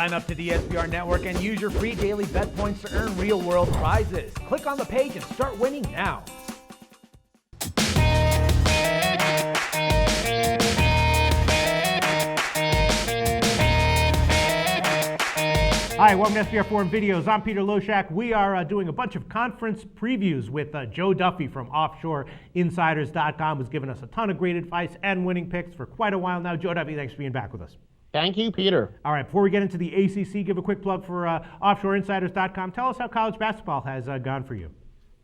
Sign up to the SBR Network and use your free daily bet points to earn real-world prizes. Click on the page and start winning now. Hi, welcome to SBR Forum Videos. I'm Peter Loshak. We are doing a bunch of conference previews with Joe Duffy from OffshoreInsiders.com, who's given us a ton of great advice and winning picks for quite a while now. Joe Duffy, thanks for being back with us. Thank you, Peter. All right, before we get into the ACC, give a quick plug for OffshoreInsiders.com. Tell us how college basketball has gone for you.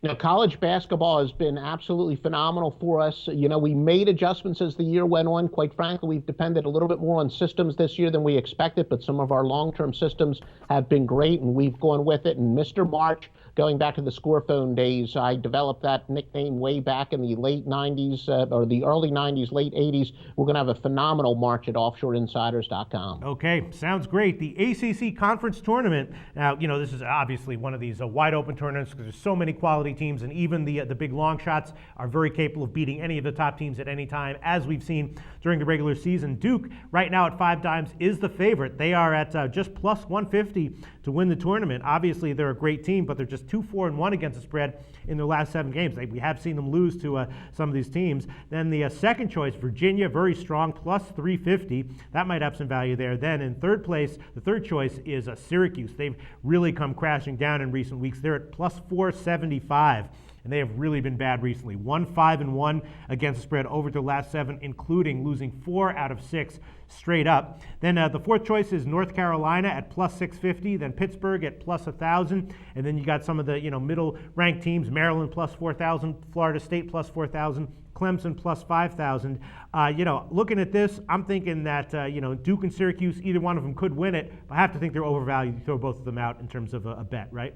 Now, college basketball has been absolutely phenomenal for us. You know, we made adjustments as the year went on. Quite frankly, we've depended a little bit more on systems this year than we expected, but some of our long-term systems have been great, and we've gone with it. And Mr. March, going back to the score phone days, I developed that nickname way back in the late 90s, or the early 90s, late 80s. We're going to have a phenomenal March at OffshoreInsiders.com. Okay, sounds great. The ACC Conference Tournament. Now, you know, this is obviously one of these wide-open tournaments because there's so many quality teams, and even the big long shots are very capable of beating any of the top teams at any time, as we've seen during the regular season. Duke, right now at 5 dimes, is the favorite. They are at just plus 150 to win the tournament. Obviously, they're a great team, but they're just 2-4-1 against the spread in their last 7 games. We have seen them lose to some of these teams. Then the second choice, Virginia, very strong, plus 350. That might have some value there. Then in third place, the third choice is Syracuse. They've really come crashing down in recent weeks. They're at plus 475. And they have really been bad recently. 5-1 against the spread over the last 7, including losing 4 out of 6 straight up. Then the fourth choice is North Carolina at plus 650. Then Pittsburgh at plus 1,000. And then you got some of the middle-ranked teams: Maryland plus 4,000, Florida State plus 4,000, Clemson plus 5,000. Looking at this, I'm thinking that Duke and Syracuse, either one of them could win it. But I have to think they're overvalued. You throw both of them out in terms of a bet, right?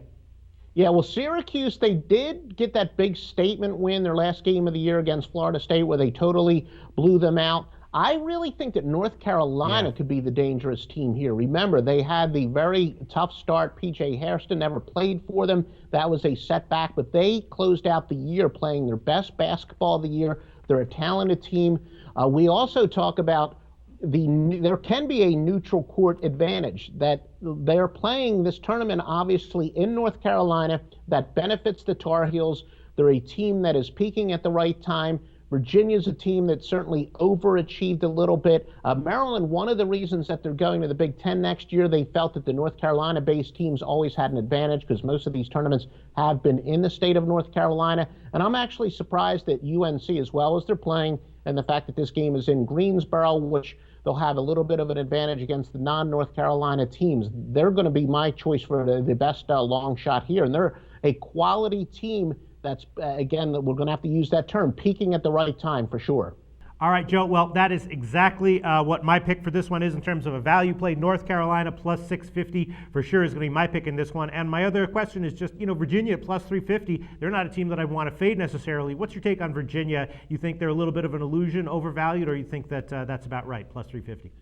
Yeah, well, Syracuse, they did get that big statement win their last game of the year against Florida State where they totally blew them out. I really think that North Carolina could be the dangerous team here. Remember, they had the very tough start. P.J. Hairston never played for them. That was a setback, but they closed out the year playing their best basketball of the year. They're a talented team. We also talk about there can be a neutral court advantage, that they're playing this tournament obviously in North Carolina. That benefits the Tar Heels. They're a team that is peaking at the right time. Virginia's a team that certainly overachieved a little bit. Maryland, one of the reasons that they're going to the Big Ten next year, they felt that the North Carolina-based teams always had an advantage because most of these tournaments have been in the state of North Carolina. And I'm actually surprised that UNC, as well as they're playing, and the fact that this game is in Greensboro, which they'll have a little bit of an advantage against the non-North Carolina teams. They're going to be my choice for the best long shot here. And they're a quality team that's, again, we're going to have to use that term, peaking at the right time for sure. All right, Joe. Well, that is exactly what my pick for this one is in terms of a value play. North Carolina plus 650 for sure is going to be my pick in this one. And my other question is just, Virginia at plus 350. They're not a team that I want to fade necessarily. What's your take on Virginia? You think they're a little bit of an illusion, overvalued, or you think that that's about right, plus 350?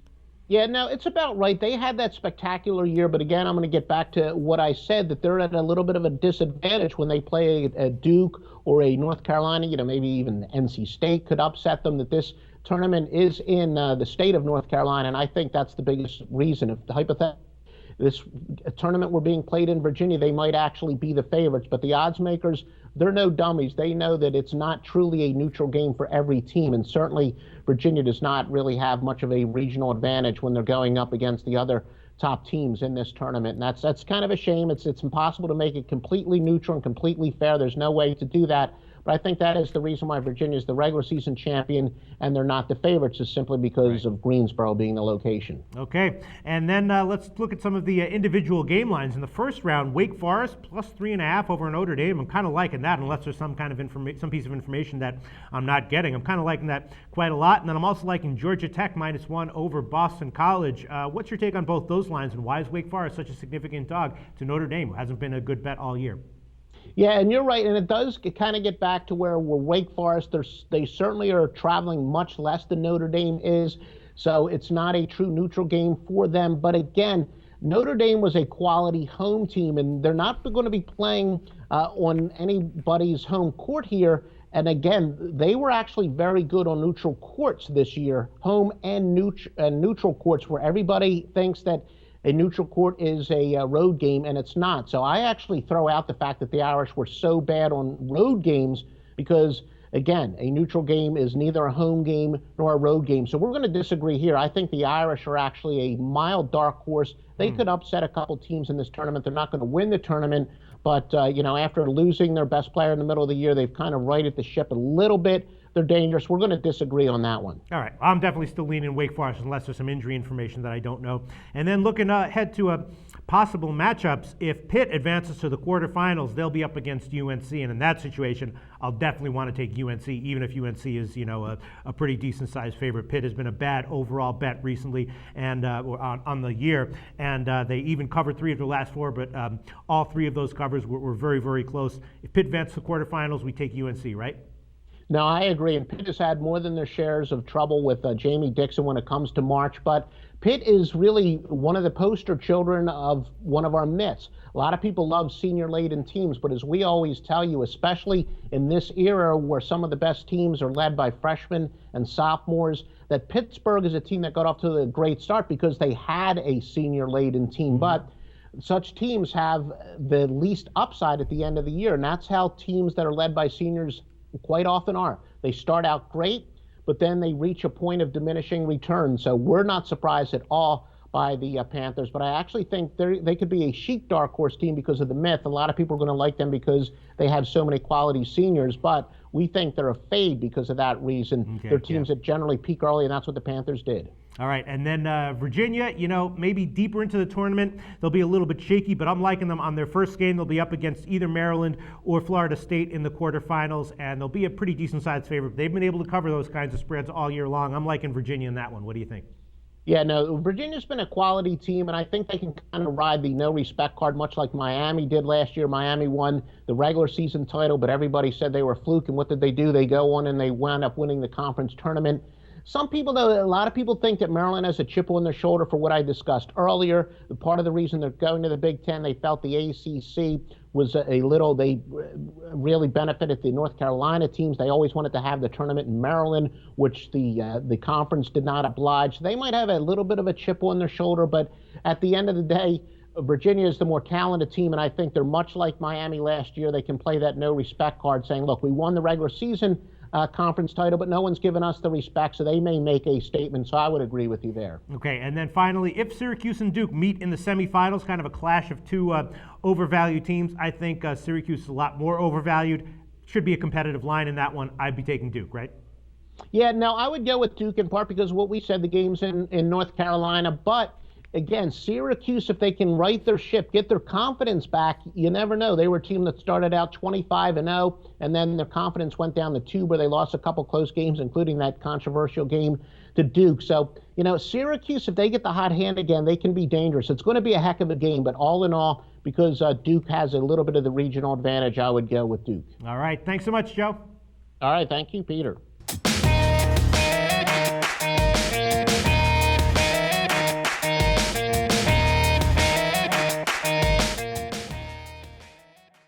Yeah, no, it's about right. They had that spectacular year, but again, I'm going to get back to what I said, that they're at a little bit of a disadvantage when they play a Duke or a North Carolina, maybe even NC State could upset them, that this tournament is in the state of North Carolina, and I think that's the biggest reason. If the hypothetical, this tournament were being played in Virginia, they might actually be the favorites, but the odds makers, they're no dummies. They know that it's not truly a neutral game for every team, and certainly Virginia does not really have much of a regional advantage when they're going up against the other top teams in this tournament, and that's kind of a shame. It's impossible to make it completely neutral and completely fair. There's no way to do that. But I think that is the reason why Virginia is the regular season champion and they're not the favorites, is simply because of Greensboro being the location. Okay, and then let's look at some of the individual game lines. In the first round, Wake Forest plus 3.5 over Notre Dame. I'm kind of liking that, unless there's some kind of some piece of information that I'm not getting. I'm kind of liking that quite a lot. And then I'm also liking Georgia Tech -1 over Boston College. What's your take on both those lines, and why is Wake Forest such a significant dog to Notre Dame, who hasn't been a good bet all year? Yeah, and you're right, and it does kind of get back to where Wake Forest, they certainly are traveling much less than Notre Dame is, so it's not a true neutral game for them. But again, Notre Dame was a quality home team, and they're not going to be playing on anybody's home court here. And again, they were actually very good on neutral courts this year, home and neutral courts, where everybody thinks that a neutral court is a road game, and it's not. So I actually throw out the fact that the Irish were so bad on road games because, again, a neutral game is neither a home game nor a road game. So we're going to disagree here. I think the Irish are actually a mild dark horse. They could upset a couple teams in this tournament. They're not going to win the tournament, but after losing their best player in the middle of the year, they've kind of righted the ship a little bit. They're dangerous. We're going to disagree on that one. All right. I'm definitely still leaning Wake Forest unless there's some injury information that I don't know. And then looking ahead to possible matchups, if Pitt advances to the quarterfinals, they'll be up against UNC. And in that situation, I'll definitely want to take UNC, even if UNC is, a pretty decent-sized favorite. Pitt has been a bad overall bet recently and on the year. And they even covered 3 of their last 4, but all 3 of those covers were very, very close. If Pitt advances to the quarterfinals, we take UNC, right? No, I agree. And Pitt has had more than their shares of trouble with Jamie Dixon when it comes to March. But Pitt is really one of the poster children of one of our myths. A lot of people love senior-laden teams, but as we always tell you, especially in this era where some of the best teams are led by freshmen and sophomores, that Pittsburgh is a team that got off to a great start because they had a senior-laden team. But such teams have the least upside at the end of the year, and that's how teams that are led by seniors quite often are. They start out great, but then they reach a point of diminishing returns. So we're not surprised at all by the Panthers, but I actually think they could be a chic dark horse team because of the myth. A lot of people are going to like them because they have so many quality seniors, but we think they're a fade because of that reason. Okay, they're teams that generally peak early, and that's what the Panthers did. All right, and then Virginia, maybe deeper into the tournament, they'll be a little bit shaky, but I'm liking them on their first game. They'll be up against either Maryland or Florida State in the quarterfinals, and they'll be a pretty decent-sized favorite. They've been able to cover those kinds of spreads all year long. I'm liking Virginia in that one. What do you think? Yeah, no, Virginia's been a quality team, and I think they can kind of ride the no-respect card, much like Miami did last year. Miami won the regular season title, but everybody said they were a fluke, and what did they do? They go on and they wound up winning the conference tournament. Some people, though, a lot of people think that Maryland has a chip on their shoulder for what I discussed earlier. Part of the reason they're going to the Big Ten, they felt the ACC was they really benefited the North Carolina teams. They always wanted to have the tournament in Maryland, which the conference did not oblige. They might have a little bit of a chip on their shoulder, but at the end of the day, Virginia is the more talented team, and I think they're much like Miami last year. They can play that no-respect card, saying, look, we won the regular season conference title, but no one's given us the respect, so they may make a statement. So I would agree with you there. Okay, and then finally, if Syracuse and Duke meet in the semifinals, kind of a clash of 2 overvalued teams, I think Syracuse is a lot more overvalued. Should be a competitive line in that one. I'd be taking Duke, right? Yeah, no, I would go with Duke in part because what we said, the game's in North Carolina, but again, Syracuse, if they can right their ship, get their confidence back, you never know. They were a team that started out 25-0, and then their confidence went down to 2, where they lost a couple close games, including that controversial game to Duke. So, Syracuse, if they get the hot hand again, they can be dangerous. It's going to be a heck of a game, but all in all, because Duke has a little bit of the regional advantage, I would go with Duke. All right. Thanks so much, Joe. All right. Thank you, Peter.